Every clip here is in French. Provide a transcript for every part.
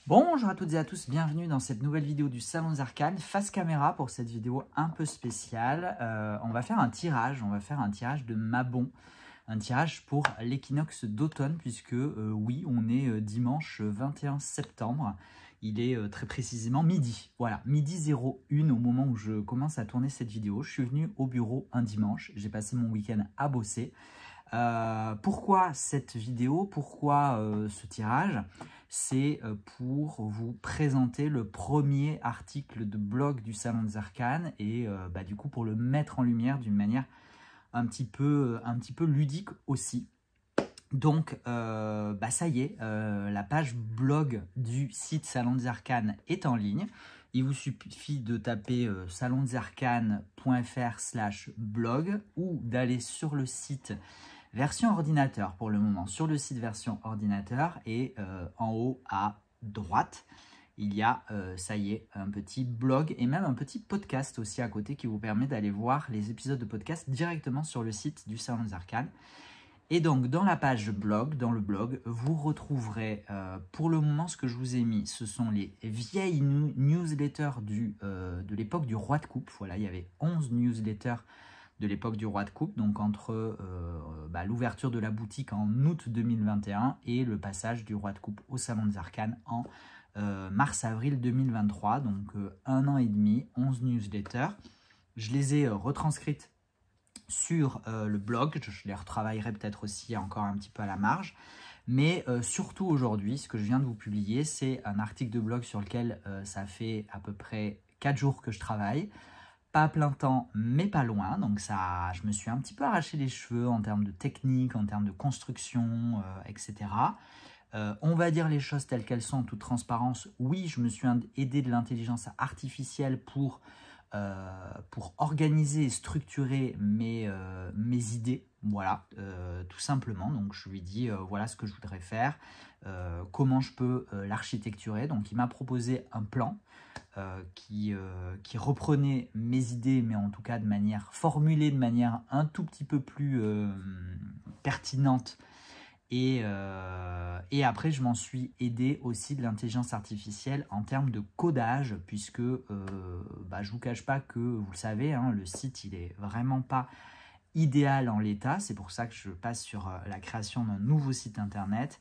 Bonjour à toutes et à tous, bienvenue dans cette nouvelle vidéo du Salon des Arcanes, face caméra pour cette vidéo un peu spéciale. On va faire un tirage de Mabon, un tirage pour l'équinoxe d'automne puisque oui, on est dimanche 21 septembre, il est très précisément midi, voilà, midi 01 au moment où je commence à tourner cette vidéo. Je suis venu au bureau un dimanche, j'ai passé mon week-end à bosser. Pourquoi cette vidéo? Pourquoi ce tirage? C'est pour vous présenter le premier article de blog du Salon des Arcanes et du coup pour le mettre en lumière d'une manière un petit peu ludique aussi. Donc ça y est, la page blog du site Salon des Arcanes est en ligne. Il vous suffit de taper salondesarcanes.fr/blog ou d'aller sur le site version ordinateur pour le moment, sur le site version ordinateur et en haut à droite, il y a, ça y est, un petit blog et même un petit podcast aussi à côté qui vous permet d'aller voir les épisodes de podcast directement sur le site du Salon des Arcanes. Et donc, dans la page blog, dans le blog, vous retrouverez, pour le moment, ce que je vous ai mis, ce sont les vieilles newsletters de l'époque du Roi de Coupe. Voilà, il y avait 11 newsletters de l'époque du Roi de Coupe, donc entre l'ouverture de la boutique en août 2021 et le passage du Roi de Coupe au Salon des Arcanes en mars-avril 2023, donc 1 an et demi, 11 newsletters. Je les ai retranscrites sur le blog, je les retravaillerai peut-être aussi encore un petit peu à la marge, mais surtout aujourd'hui, ce que je viens de vous publier, c'est un article de blog sur lequel ça fait à peu près 4 jours que je travaille, pas à plein temps, mais pas loin, donc ça, je me suis un petit peu arraché les cheveux en termes de technique, en termes de construction, etc. On va dire les choses telles qu'elles sont, en toute transparence. Oui, je me suis aidé de l'intelligence artificielle pour organiser et structurer mes idées, voilà, tout simplement. Donc je lui dis voilà ce que je voudrais faire, comment je peux l'architecturer. Donc il m'a proposé un plan qui reprenait mes idées, mais en tout cas de manière formulée, de manière un tout petit peu plus pertinente. Et après, je m'en suis aidé aussi de l'intelligence artificielle en termes de codage, puisque je ne vous cache pas que, vous le savez, hein, le site, il est vraiment pas idéal en l'état. C'est pour ça que je passe sur la création d'un nouveau site internet.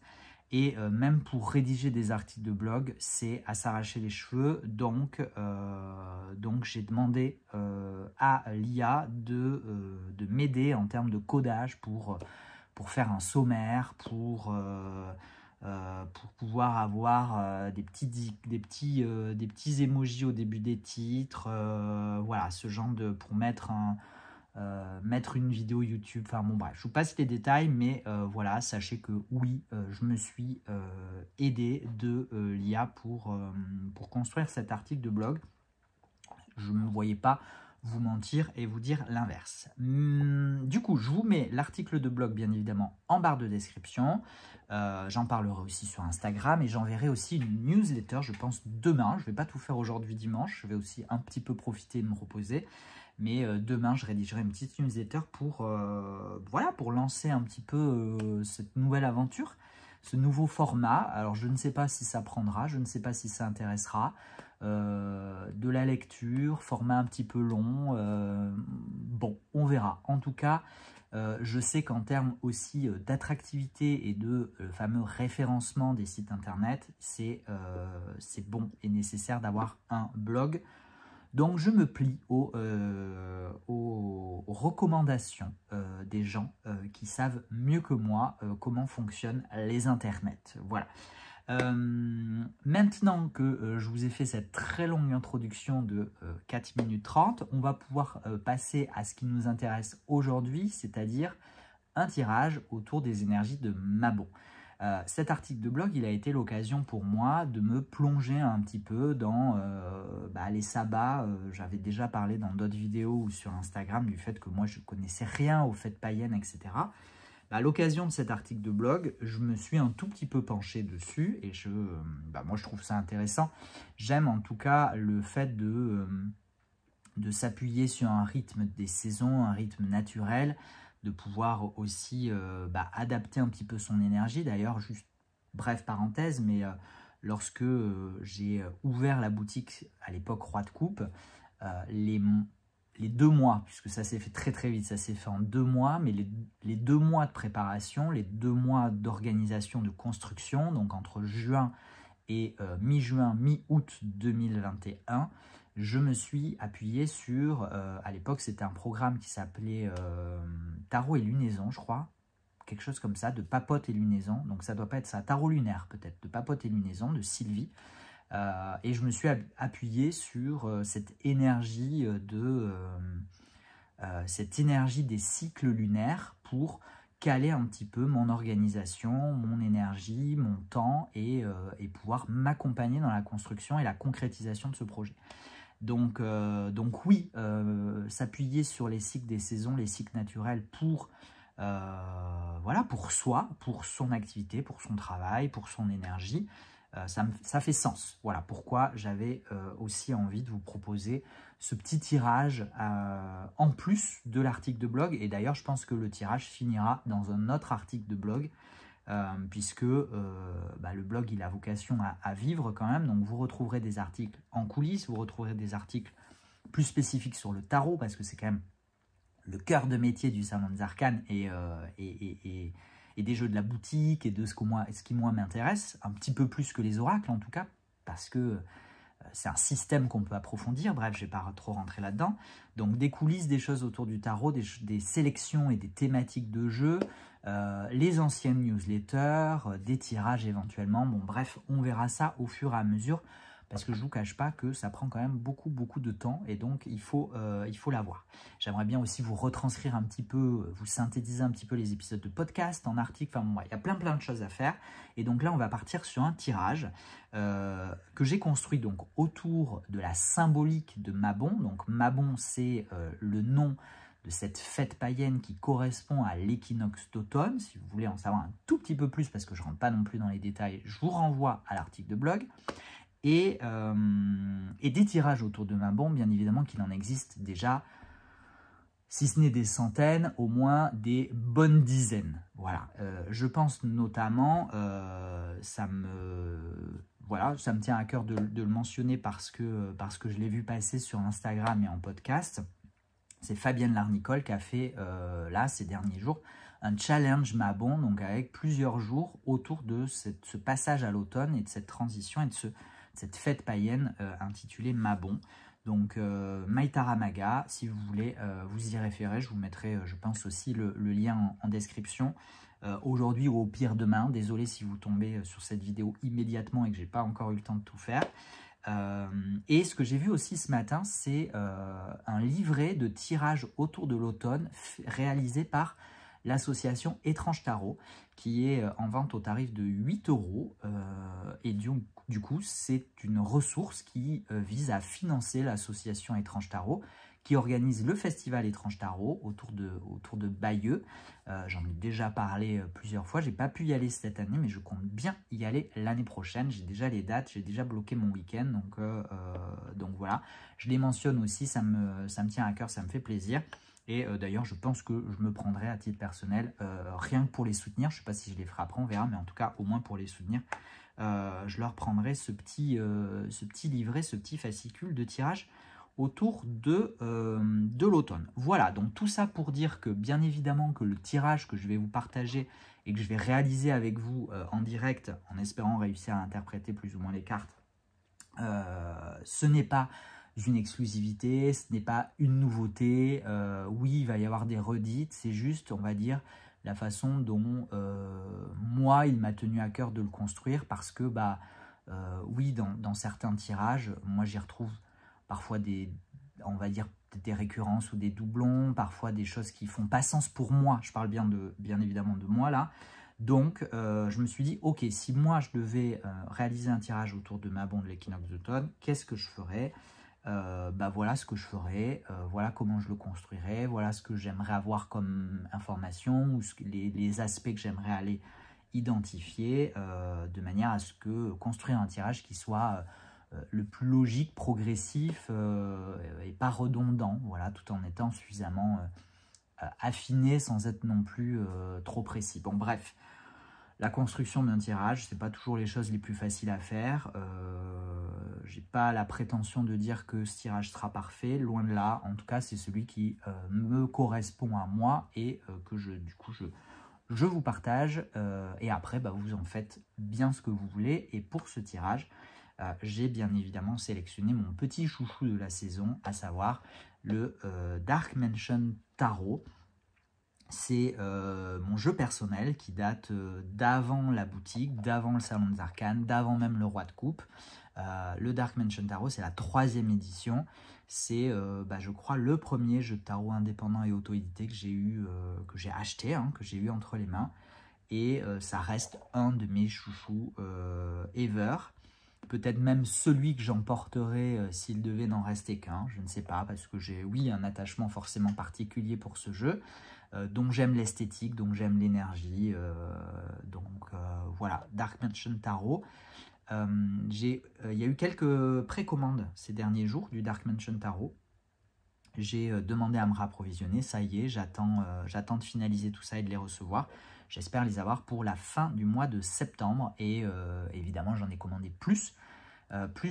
Et même pour rédiger des articles de blog, c'est à s'arracher les cheveux. Donc j'ai demandé à l'IA de m'aider en termes de codage pour faire un sommaire, pour pouvoir avoir des petits emojis au début des titres, voilà, ce genre de, pour mettre une vidéo YouTube, enfin bon bref, je vous passe les détails, mais voilà, sachez que oui, je me suis aidé de l'IA pour construire cet article de blog. Je ne me voyais pas vous mentir et vous dire l'inverse. Du coup, je vous mets l'article de blog, bien évidemment, en barre de description. J'en parlerai aussi sur Instagram et j'enverrai aussi une newsletter, je pense, demain. Je ne vais pas tout faire aujourd'hui dimanche, je vais aussi un petit peu profiter de me reposer. Mais demain, je rédigerai une petite newsletter pour lancer un petit peu cette nouvelle aventure, ce nouveau format. Alors, je ne sais pas si ça prendra, je ne sais pas si ça intéressera. De la lecture, format un petit peu long, bon, on verra. En tout cas, je sais qu'en termes aussi d'attractivité et de fameux référencement des sites internet, c'est bon et nécessaire d'avoir un blog. Donc je me plie aux recommandations des gens qui savent mieux que moi comment fonctionnent les internets. Voilà. Maintenant que je vous ai fait cette très longue introduction de 4 minutes 30, on va pouvoir passer à ce qui nous intéresse aujourd'hui, c'est-à-dire un tirage autour des énergies de Mabon. Cet article de blog, il a été l'occasion pour moi de me plonger un petit peu dans les sabbats. J'avais déjà parlé dans d'autres vidéos ou sur Instagram du fait que moi je ne connaissais rien aux fêtes païennes, etc. À l'occasion de cet article de blog, je me suis un tout petit peu penché dessus et moi je trouve ça intéressant. J'aime en tout cas le fait de s'appuyer sur un rythme des saisons, un rythme naturel, de pouvoir aussi adapter un petit peu son énergie. D'ailleurs, juste bref parenthèse, mais lorsque j'ai ouvert la boutique, à l'époque Roi de Coupe, les 2 mois, puisque ça s'est fait très très vite, ça s'est fait en 2 mois, mais les 2 mois de préparation, les 2 mois d'organisation de construction, donc entre juin et mi-juin, mi-août 2021, je me suis appuyé sur, à l'époque c'était un programme qui s'appelait Tarot et Lunaison, je crois, quelque chose comme ça, de Papote et Lunaison, donc ça doit pas être ça, Tarot Lunaire peut-être, de Papote et Lunaison, de Sylvie, et je me suis appuyé sur cette énergie cette énergie des cycles lunaires pour caler un petit peu mon organisation, mon énergie, mon temps et pouvoir m'accompagner dans la construction et la concrétisation de ce projet. Donc oui, s'appuyer sur les cycles des saisons, les cycles naturels pour, voilà, pour soi, pour son activité, pour son travail, pour son énergie, ça fait sens. Voilà pourquoi j'avais aussi envie de vous proposer ce petit tirage en plus de l'article de blog. Et d'ailleurs, je pense que le tirage finira dans un autre article de blog, puisque le blog, il a vocation à vivre quand même. Donc, vous retrouverez des articles en coulisses, vous retrouverez des articles plus spécifiques sur le tarot, parce que c'est quand même le cœur de métier du Salon des Arcanes et des jeux de la boutique et de ce qui moi m'intéresse, un petit peu plus que les oracles en tout cas, parce que c'est un système qu'on peut approfondir. Bref, je ne vais pas trop rentrer là-dedans. Donc des coulisses, des choses autour du tarot, des sélections et des thématiques de jeu, les anciennes newsletters, des tirages éventuellement. Bon bref, on verra ça au fur et à mesure, parce que je ne vous cache pas que ça prend quand même beaucoup de temps, et donc il faut l'avoir. J'aimerais bien aussi vous retranscrire un petit peu, vous synthétiser un petit peu les épisodes de podcast en article, enfin bon, il y a plein de choses à faire, et donc là on va partir sur un tirage que j'ai construit donc autour de la symbolique de Mabon. Donc Mabon, c'est le nom de cette fête païenne qui correspond à l'équinoxe d'automne. Si vous voulez en savoir un tout petit peu plus, parce que je ne rentre pas non plus dans les détails, je vous renvoie à l'article de blog. Et des tirages autour de Mabon, bien évidemment qu'il en existe déjà, si ce n'est des centaines, au moins des bonnes dizaines. Voilà, je pense notamment, ça me tient à cœur de le mentionner parce que je l'ai vu passer sur Instagram et en podcast. C'est Fabienne Larnicole qui a fait, là, ces derniers jours, un challenge Mabon, donc avec plusieurs jours autour de ce passage à l'automne et de cette transition et de cette fête païenne intitulée Mabon. Donc Maitara Maga, si vous voulez vous y référer, je vous mettrai, je pense aussi le lien en description. Aujourd'hui ou au pire demain, désolé si vous tombez sur cette vidéo immédiatement et que j'ai pas encore eu le temps de tout faire. Et ce que j'ai vu aussi ce matin, c'est un livret de tirage autour de l'automne réalisé par l'association Étrange Tarot, qui est en vente au tarif de 8 €. Et du coup, c'est une ressource qui vise à financer l'association Étrange Tarot, qui organise le festival Étrange Tarot autour de Bayeux. J'en ai déjà parlé plusieurs fois. Je n'ai pas pu y aller cette année, mais je compte bien y aller l'année prochaine. J'ai déjà les dates, j'ai déjà bloqué mon week-end. Donc voilà, je les mentionne aussi, ça me tient à cœur, ça me fait plaisir. Et d'ailleurs, je pense que je me prendrai à titre personnel, rien que pour les soutenir. Je ne sais pas si je les ferai après, on verra, mais en tout cas, au moins pour les soutenir, je leur prendrai ce petit livret, ce petit fascicule de tirage autour de l'automne. Voilà, donc tout ça pour dire que bien évidemment que le tirage que je vais vous partager et que je vais réaliser avec vous en direct, en espérant réussir à interpréter plus ou moins les cartes, ce n'est pas une exclusivité, ce n'est pas une nouveauté. Oui, il va y avoir des redites, c'est juste, on va dire, la façon dont moi, il m'a tenu à cœur de le construire, parce que, oui, dans certains tirages, moi, j'y retrouve parfois on va dire, des récurrences ou des doublons, parfois des choses qui font pas sens pour moi. Je parle bien évidemment de moi, là. Donc, je me suis dit, ok, si moi, je devais réaliser un tirage autour de Mabon de l'équinoxe d'automne, qu'est-ce que je ferais ? Voilà ce que je ferais, voilà comment je le construirais, voilà ce que j'aimerais avoir comme information, ou les aspects que j'aimerais aller identifier, de manière à ce que construire un tirage qui soit le plus logique, progressif et pas redondant, voilà, tout en étant suffisamment affiné sans être non plus trop précis. Bon, bref. La construction d'un tirage, ce n'est pas toujours les choses les plus faciles à faire. Je n'ai pas la prétention de dire que ce tirage sera parfait, loin de là. En tout cas, c'est celui qui me correspond à moi et que du coup, je vous partage. Et après, bah, vous en faites bien ce que vous voulez. Et pour ce tirage, j'ai bien évidemment sélectionné mon petit chouchou de la saison, à savoir le Dark Mansion Tarot. C'est mon jeu personnel qui date d'avant la boutique, d'avant le Salon des Arcanes, d'avant même le Roi de Coupe. Le Dark Mansion Tarot, c'est la 3e édition. C'est, je crois, le premier jeu de tarot indépendant et auto-édité que j'ai acheté, hein, que j'ai eu entre les mains. Et ça reste un de mes chouchous ever. Peut-être même celui que j'emporterai s'il devait n'en rester qu'un. Je ne sais pas, parce que j'ai, oui, un attachement forcément particulier pour ce jeu. Donc j'aime l'esthétique, donc j'aime l'énergie. Voilà, Dark Mansion Tarot. Il y a eu quelques précommandes ces derniers jours du Dark Mansion Tarot. J'ai demandé à me rapprovisionner, ça y est, j'attends de finaliser tout ça et de les recevoir. J'espère les avoir pour la fin du mois de septembre et évidemment j'en ai commandé plus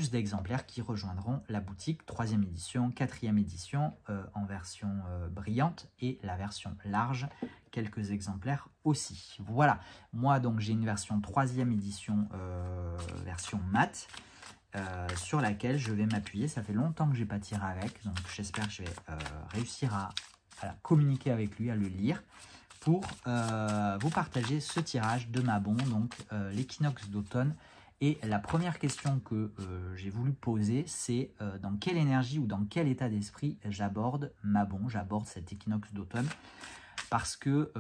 d'exemplaires qui rejoindront la boutique 3e édition, 4e édition en version brillante et la version large, quelques exemplaires aussi. Voilà, moi donc j'ai une version 3e édition version mat sur laquelle je vais m'appuyer. Ça fait longtemps que je n'ai pas tiré avec, donc j'espère que je vais réussir à communiquer avec lui, à le lire pour vous partager ce tirage de Mabon, donc l'équinoxe d'automne. Et la première question que j'ai voulu poser, c'est dans quelle énergie ou dans quel état d'esprit j'aborde Mabon, j'aborde cet équinoxe d'automne. Parce que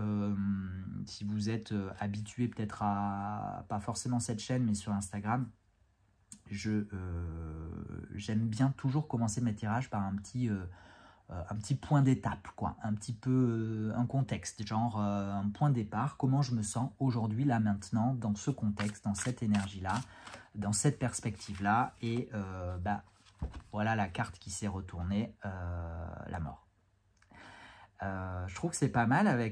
si vous êtes habitué peut-être à, pas forcément cette chaîne, mais sur Instagram, j'aime bien toujours commencer mes tirages par un petit point d'étape, quoi, un petit peu un contexte, genre un point de départ, comment je me sens aujourd'hui, là, maintenant, dans ce contexte, dans cette énergie-là, dans cette perspective-là, et voilà la carte qui s'est retournée, la mort. Je trouve que c'est pas mal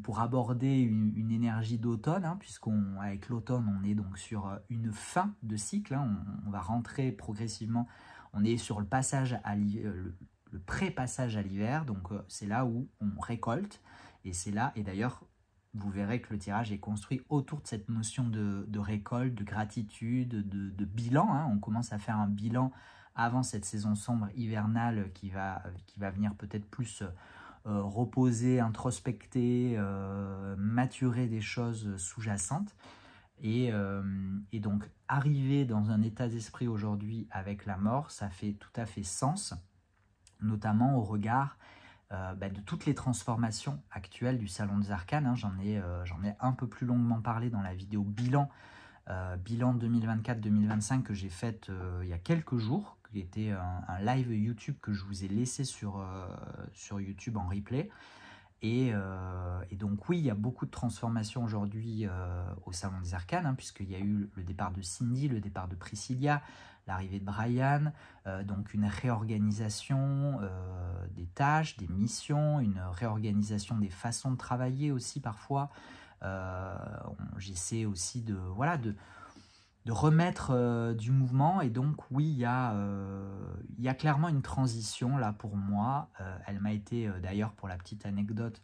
pour aborder une énergie d'automne, hein, puisqu'avec l'automne, on est donc sur une fin de cycle, hein, on va rentrer progressivement, on est sur le passage à le pré-passage à l'hiver, donc c'est là où on récolte, et c'est là, et d'ailleurs, vous verrez que le tirage est construit autour de cette notion de récolte, de gratitude, de bilan, hein. On commence à faire un bilan avant cette saison sombre hivernale qui va venir peut-être plus reposer, introspecter, maturer des choses sous-jacentes. Et donc, arriver dans un état d'esprit aujourd'hui avec la mort, ça fait tout à fait sens, notamment au regard de toutes les transformations actuelles du Salon des Arcanes. Hein. J'en ai un peu plus longuement parlé dans la vidéo bilan 2024-2025 que j'ai faite il y a quelques jours, qui était un live YouTube que je vous ai laissé sur YouTube en replay. Et donc oui, il y a beaucoup de transformations aujourd'hui au Salon des Arcanes, hein, puisqu'il y a eu le départ de Cindy, le départ de Priscilla, l'arrivée de Brian, donc une réorganisation des tâches, des missions, une réorganisation des façons de travailler aussi parfois. J'essaie aussi de remettre du mouvement, et donc oui, il y a clairement une transition là pour moi. Elle m'a été d'ailleurs, pour la petite anecdote,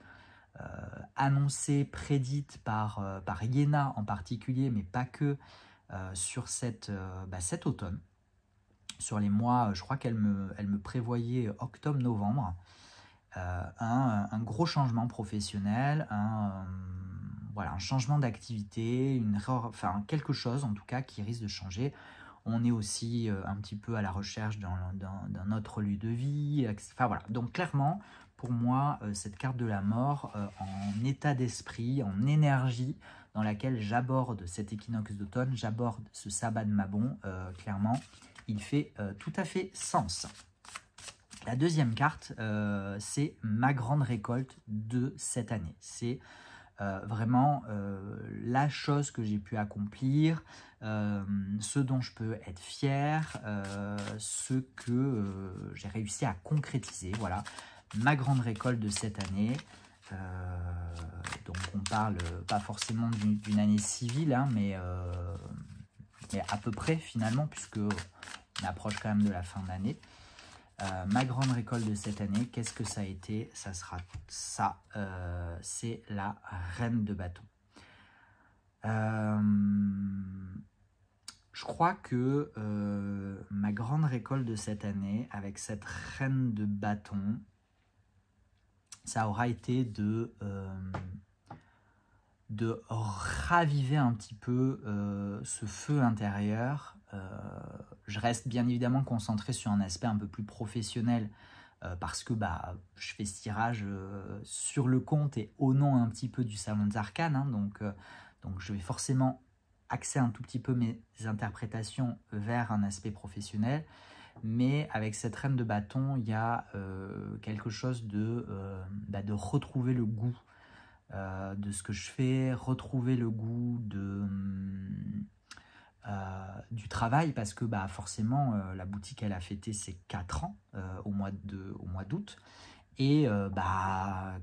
annoncée, prédite par Yéna en particulier, mais pas que, sur cet automne. Sur les mois, je crois qu'elle me prévoyait octobre-novembre, un gros changement professionnel, un changement d'activité, quelque chose en tout cas qui risque de changer. On est aussi un petit peu à la recherche d'un autre lieu de vie, enfin voilà. Donc clairement, pour moi, cette carte de la mort, en état d'esprit, en énergie dans laquelle j'aborde cet équinoxe d'automne, j'aborde ce sabbat de Mabon, clairement, il fait tout à fait sens. La deuxième carte, c'est ma grande récolte de cette année. C'est vraiment la chose que j'ai pu accomplir, ce dont je peux être fier, ce que j'ai réussi à concrétiser. Voilà, ma grande récolte de cette année. Donc on parle pas forcément d'une année civile, hein, mais à peu près finalement, puisque on approche quand même de la fin d'année. Ma grande récolte de cette année, qu'est-ce que ça a été? Ça sera ça, c'est la reine de bâton. Je crois que ma grande récolte de cette année, avec cette reine de bâton, ça aura été de raviver un petit peu ce feu intérieur. Je reste bien évidemment concentré sur un aspect un peu plus professionnel parce que je fais ce tirage sur le compte et au nom un petit peu du Salon des Arcanes, hein, donc je vais forcément axer un tout petit peu mes interprétations vers un aspect professionnel. Mais avec cette reine de bâton, il y a quelque chose de retrouver le goût de ce que je fais, retrouver le goût du travail, parce que forcément la boutique elle a fêté ses 4 ans au mois d'août, et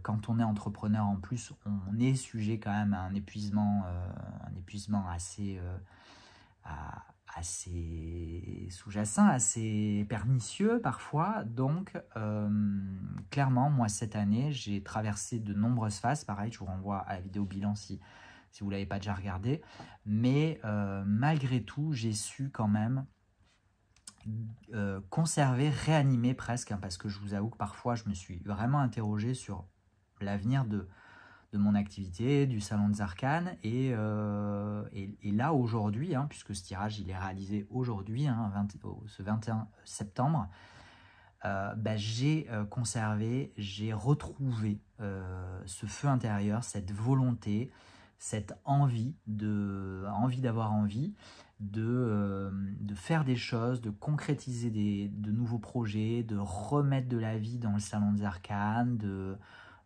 quand on est entrepreneur en plus, on est sujet quand même à un épuisement assez sous-jacent, assez pernicieux parfois. Donc clairement, moi cette année, j'ai traversé de nombreuses phases. Pareil, je vous renvoie à la vidéo bilan si vous ne l'avez pas déjà regardé. Mais malgré tout, j'ai su quand même conserver, réanimer presque, hein, parce que je vous avoue que parfois, je me suis vraiment interrogé sur l'avenir de mon activité, du Salon des Arcanes, et là aujourd'hui, hein, puisque ce tirage il est réalisé aujourd'hui, hein, ce 21 septembre, j'ai conservé, j'ai retrouvé ce feu intérieur, cette volonté, cette envie d'avoir envie de faire des choses, de concrétiser de nouveaux projets, de remettre de la vie dans le Salon des Arcanes,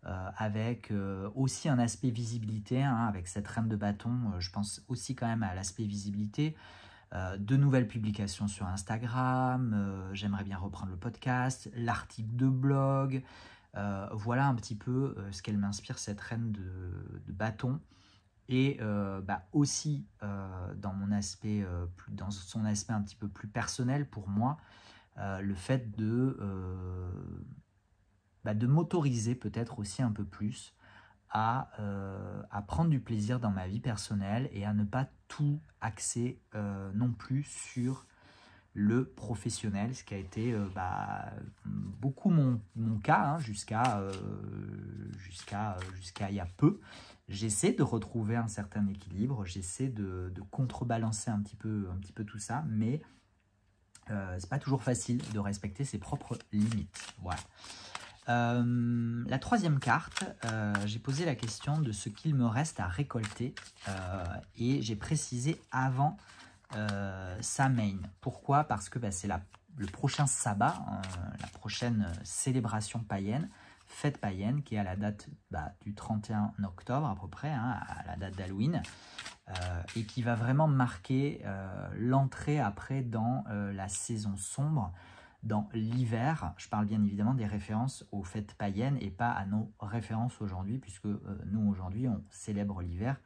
avec aussi un aspect visibilité, hein, avec cette reine de bâton, je pense aussi quand même à l'aspect visibilité, de nouvelles publications sur Instagram, j'aimerais bien reprendre le podcast, l'article de blog, voilà un petit peu ce qu'elle m'inspire, cette reine de bâton, et aussi dans son aspect un petit peu plus personnel pour moi, le fait de m'autoriser peut-être aussi un peu plus à prendre du plaisir dans ma vie personnelle et à ne pas tout axer non plus sur le professionnel, ce qui a été beaucoup mon cas, hein, jusqu'à il y a peu. J'essaie de retrouver un certain équilibre, j'essaie de contrebalancer un petit peu tout ça, mais c'est pas toujours facile de respecter ses propres limites. Voilà. La troisième carte, j'ai posé la question de ce qu'il me reste à récolter et j'ai précisé avant Samhain. Pourquoi? Parce que c'est le prochain sabbat, la prochaine célébration païenne, fête païenne, qui est à la date du 31 octobre à peu près, hein, à la date d'Halloween, et qui va vraiment marquer l'entrée après dans la saison sombre, dans l'hiver. Je parle bien évidemment des références aux fêtes païennes et pas à nos références aujourd'hui, puisque nous aujourd'hui on célèbre l'hiver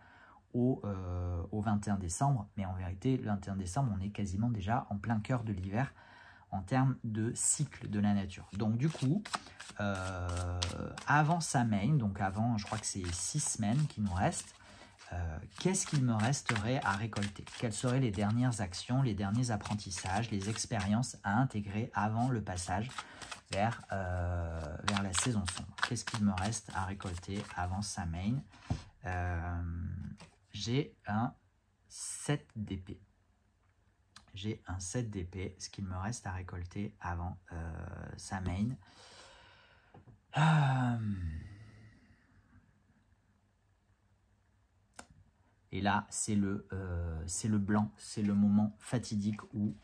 au 21 décembre, mais en vérité le 21 décembre on est quasiment déjà en plein cœur de l'hiver en termes de cycle de la nature. Donc du coup, avant Samhain, donc avant, je crois que c'est 6 semaines qui nous restent, qu'est-ce qu'il me resterait à récolter? Quelles seraient les dernières actions, les derniers apprentissages, les expériences à intégrer avant le passage vers la saison sombre? Qu'est-ce qu'il me reste à récolter avant Samhain? J'ai un 7 d'épée. J'ai un 7 d'épée, ce qu'il me reste à récolter avant Samhain. Et là, c'est le blanc, c'est le moment fatidique où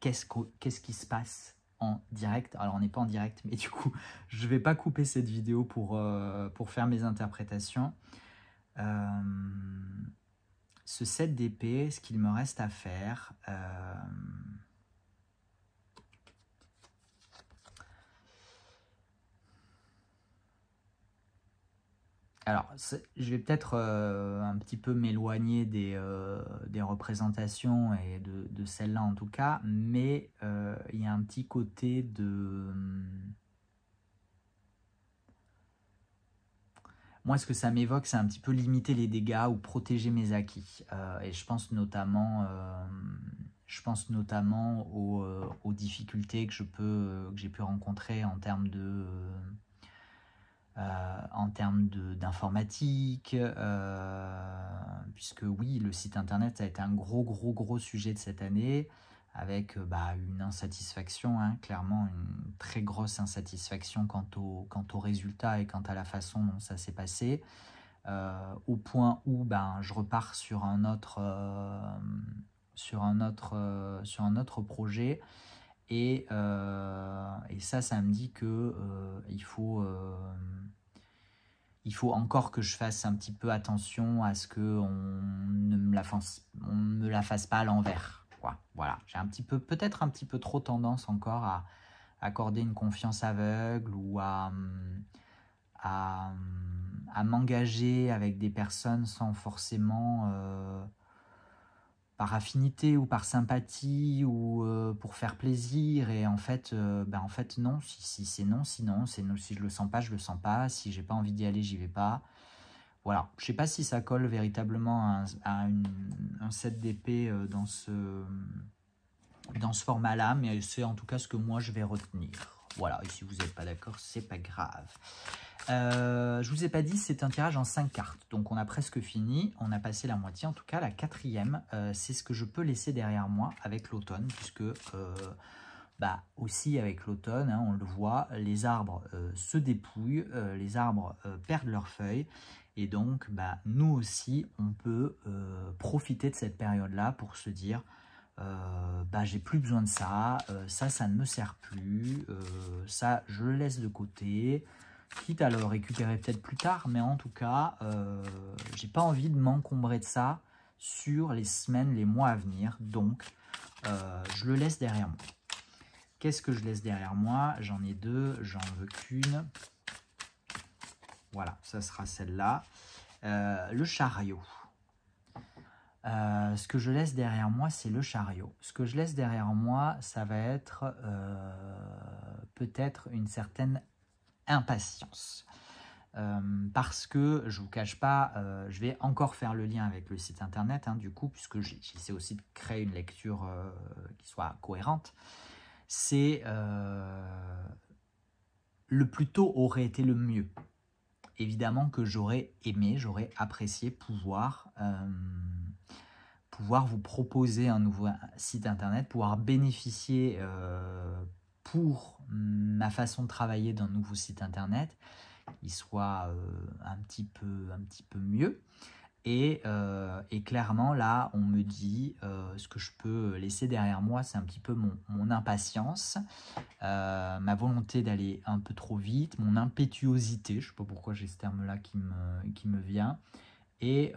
qu'est-ce qui se passe en direct? Alors, on n'est pas en direct, mais du coup, je ne vais pas couper cette vidéo pour faire mes interprétations. Ce 7 d'épée, ce qu'il me reste à faire... Alors, je vais peut-être un petit peu m'éloigner des représentations et de celle-là en tout cas, mais il y a un petit côté de... Moi, ce que ça m'évoque, c'est un petit peu limiter les dégâts ou protéger mes acquis. Et je pense notamment aux difficultés que j'ai pu rencontrer en termes d'informatique, puisque oui, le site internet ça a été un gros sujet de cette année, avec une insatisfaction, hein, clairement une très grosse insatisfaction quant aux résultats et quant à la façon dont ça s'est passé, au point où je repars sur un autre projet. Et ça me dit que il faut encore que je fasse un petit peu attention à ce qu'on ne me la fasse pas à l'envers. Voilà, j'ai peut-être un petit peu trop tendance encore à accorder une confiance aveugle ou à m'engager avec des personnes sans forcément... par affinité ou par sympathie ou pour faire plaisir, et en fait non, si c'est non, sinon c'est non, si je le sens pas, je le sens pas, si j'ai pas envie d'y aller, j'y vais pas. Voilà, je sais pas si ça colle véritablement à un set d'épée dans ce format là, mais c'est en tout cas ce que moi je vais retenir. Voilà, et si vous n'êtes pas d'accord, c'est pas grave. Je vous ai pas dit, c'est un tirage en 5 cartes, donc on a presque fini, on a passé la moitié, en tout cas la 4e, c'est ce que je peux laisser derrière moi avec l'automne, puisque aussi avec l'automne, hein, on le voit, les arbres se dépouillent, les arbres perdent leurs feuilles, et donc nous aussi on peut profiter de cette période-là pour se dire j'ai plus besoin de ça, ça ne me sert plus, ça je le laisse de côté, quitte à le récupérer peut-être plus tard, mais en tout cas, j'ai pas envie de m'encombrer de ça sur les semaines, les mois à venir, donc je le laisse derrière moi. Qu'est-ce que je laisse derrière moi? J'en ai deux, j'en veux qu'une. Voilà, ça sera celle-là. Le chariot. Ce que je laisse derrière moi, c'est le chariot. Ce que je laisse derrière moi, ça va être peut-être une certaine impatience. Parce que, je ne vous cache pas, je vais encore faire le lien avec le site internet, hein, du coup, puisque j'essaie aussi de créer une lecture qui soit cohérente. C'est le plus tôt aurait été le mieux. Évidemment que j'aurais aimé, j'aurais apprécié pouvoir vous proposer un nouveau site internet, pouvoir bénéficier pour ma façon de travailler d'un nouveau site internet qui soit un petit peu mieux. Et clairement, là, on me dit, ce que je peux laisser derrière moi, c'est un petit peu mon impatience, ma volonté d'aller un peu trop vite, mon impétuosité, je ne sais pas pourquoi j'ai ce terme-là qui me vient. Et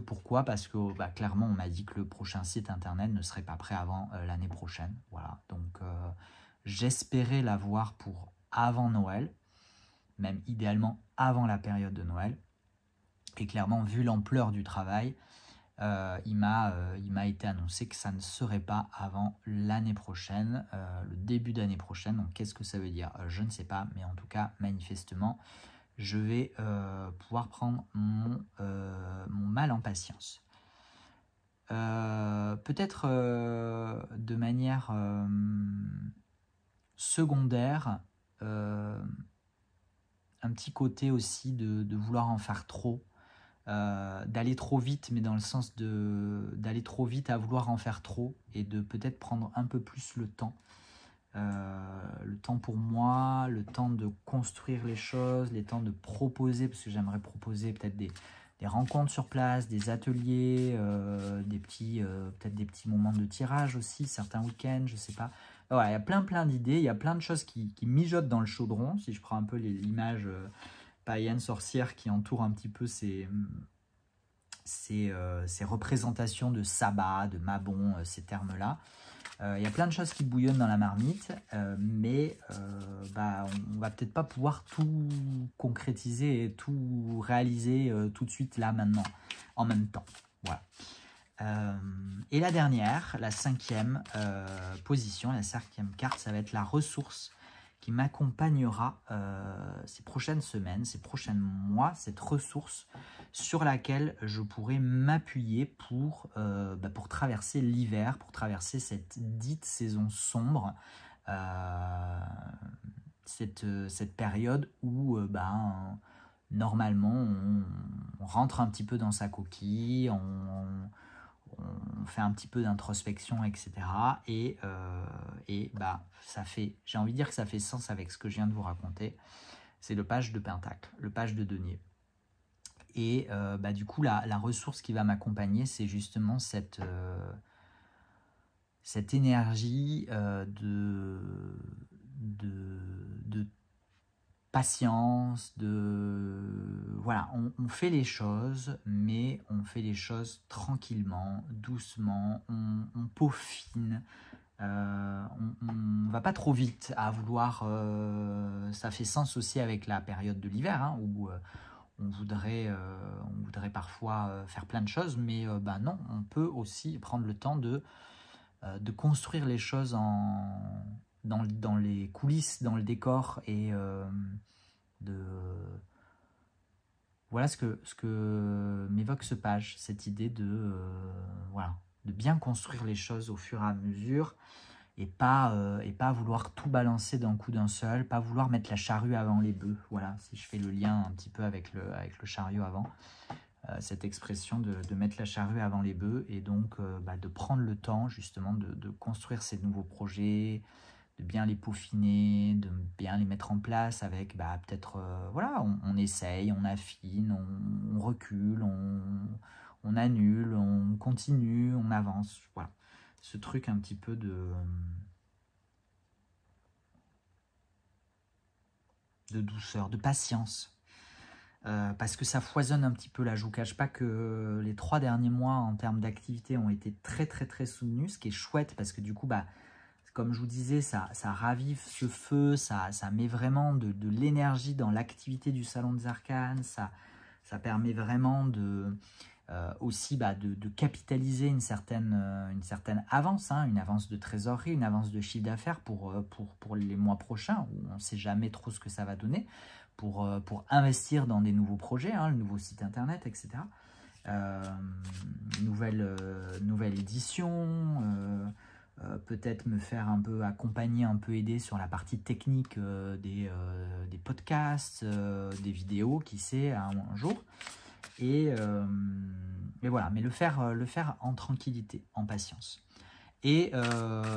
pourquoi? Parce que clairement, on m'a dit que le prochain site internet ne serait pas prêt avant l'année prochaine. Voilà, donc j'espérais l'avoir pour avant Noël, même idéalement avant la période de Noël. Et clairement, vu l'ampleur du travail, il m'a été annoncé que ça ne serait pas avant l'année prochaine, le début d'année prochaine. Donc qu'est-ce que ça veut dire? Je ne sais pas, mais en tout cas, manifestement, je vais pouvoir prendre mon mal en patience. Peut-être de manière secondaire, un petit côté aussi de vouloir en faire trop, d'aller trop vite, mais dans le sens d'aller trop vite à vouloir en faire trop, et de peut-être prendre un peu plus le temps pour moi, le temps de construire les choses, le temps de proposer, parce que j'aimerais proposer peut-être des rencontres sur place, des ateliers, peut-être des petits moments de tirage aussi, certains week-ends, je sais pas. Voilà, il y a plein d'idées, il y a plein de choses qui mijotent dans le chaudron, si je prends un peu l'image païenne sorcière qui entoure un petit peu ces représentations de sabbat, de mabon, ces termes-là. Il y a plein de choses qui bouillonnent dans la marmite, mais on va peut-être pas pouvoir tout concrétiser et tout réaliser tout de suite, là, maintenant, en même temps. Voilà. Et la dernière, la 5e position, la 5e carte, ça va être la ressource qui m'accompagnera ces prochaines semaines, ces prochains mois, cette ressource sur laquelle je pourrai m'appuyer pour traverser l'hiver, pour traverser cette dite saison sombre, cette période où normalement on rentre un petit peu dans sa coquille, on fait un petit peu d'introspection, etc. Et ça fait, j'ai envie de dire que ça fait sens avec ce que je viens de vous raconter. C'est le page de Pentacle, le page de denier. Et du coup, la ressource qui va m'accompagner, c'est justement cette énergie de patience, voilà, on fait les choses, mais on fait les choses tranquillement, doucement, on peaufine, on va pas trop vite à vouloir, ça fait sens aussi avec la période de l'hiver, hein, où on voudrait parfois faire plein de choses, mais non, on peut aussi prendre le temps de construire les choses dans les coulisses, dans le décor, et voilà ce que m'évoque ce page, cette idée de bien construire les choses au fur et à mesure, et pas vouloir tout balancer d'un coup d'un seul, pas vouloir mettre la charrue avant les bœufs. Voilà, si je fais le lien un petit peu avec le chariot avant, cette expression de mettre la charrue avant les bœufs, et donc de prendre le temps justement de construire ces nouveaux projets, de bien les peaufiner, de bien les mettre en place avec peut-être, on essaye, on affine, on recule, on annule, on continue, on avance, voilà. Ce truc un petit peu de douceur, de patience. Parce que ça foisonne un petit peu là. Je ne vous cache pas que les 3 derniers mois en termes d'activité ont été très très très soutenus, ce qui est chouette parce que du coup, comme je vous disais, ça ravive ce feu, ça met vraiment de l'énergie dans l'activité du Salon des Arcanes, ça permet vraiment aussi de capitaliser une certaine avance, hein, une avance de trésorerie, une avance de chiffre d'affaires pour les mois prochains, où on ne sait jamais trop ce que ça va donner, pour investir dans des nouveaux projets, hein, le nouveau site internet, etc. Nouvelle édition, peut-être me faire un peu accompagner, un peu aider sur la partie technique des podcasts, des vidéos, qui sait, un jour. Et voilà, mais le faire en tranquillité, en patience. Et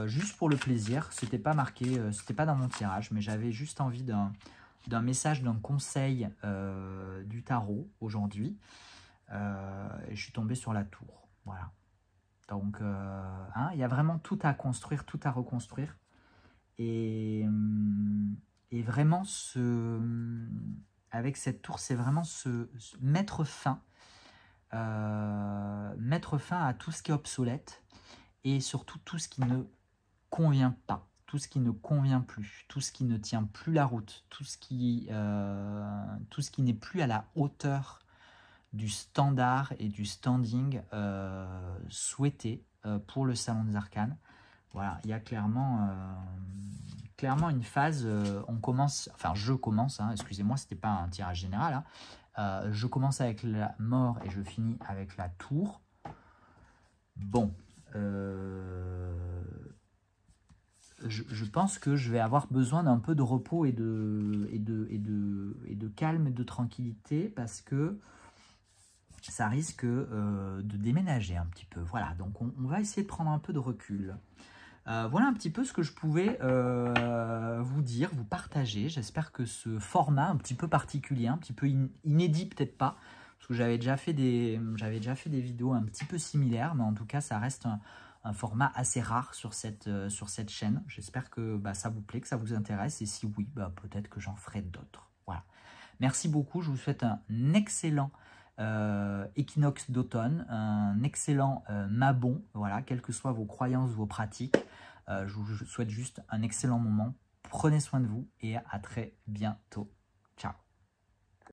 juste pour le plaisir, c'était pas marqué, c'était pas dans mon tirage, mais j'avais juste envie d'un message, d'un conseil du tarot aujourd'hui. Et je suis tombé sur la tour, voilà. Donc, il y a vraiment tout à construire, tout à reconstruire. Et vraiment, avec cette tour, c'est vraiment mettre fin à tout ce qui est obsolète, et surtout tout ce qui ne convient pas, tout ce qui ne convient plus, tout ce qui ne tient plus la route, tout ce qui n'est plus à la hauteur du standard et du standing souhaité pour le Salon des Arcanes. Voilà, il y a clairement une phase, je commence, hein, excusez-moi, c'était pas un tirage général, hein, je commence avec la mort et je finis avec la tour. Bon, je pense que je vais avoir besoin d'un peu de repos et de calme et de tranquillité, parce que ça risque de déménager un petit peu. Voilà, donc on va essayer de prendre un peu de recul. Voilà un petit peu ce que je pouvais vous dire, vous partager. J'espère que ce format un petit peu particulier, un petit peu inédit peut-être pas, parce que j'avais déjà fait des vidéos un petit peu similaires, mais en tout cas ça reste un format assez rare sur cette chaîne. J'espère que ça vous plaît, que ça vous intéresse, et si oui, peut-être que j'en ferai d'autres. Voilà. Merci beaucoup, je vous souhaite un excellent équinoxe d'automne, un excellent Mabon, voilà, quelles que soient vos croyances, vos pratiques. Je vous souhaite juste un excellent moment. Prenez soin de vous et à très bientôt.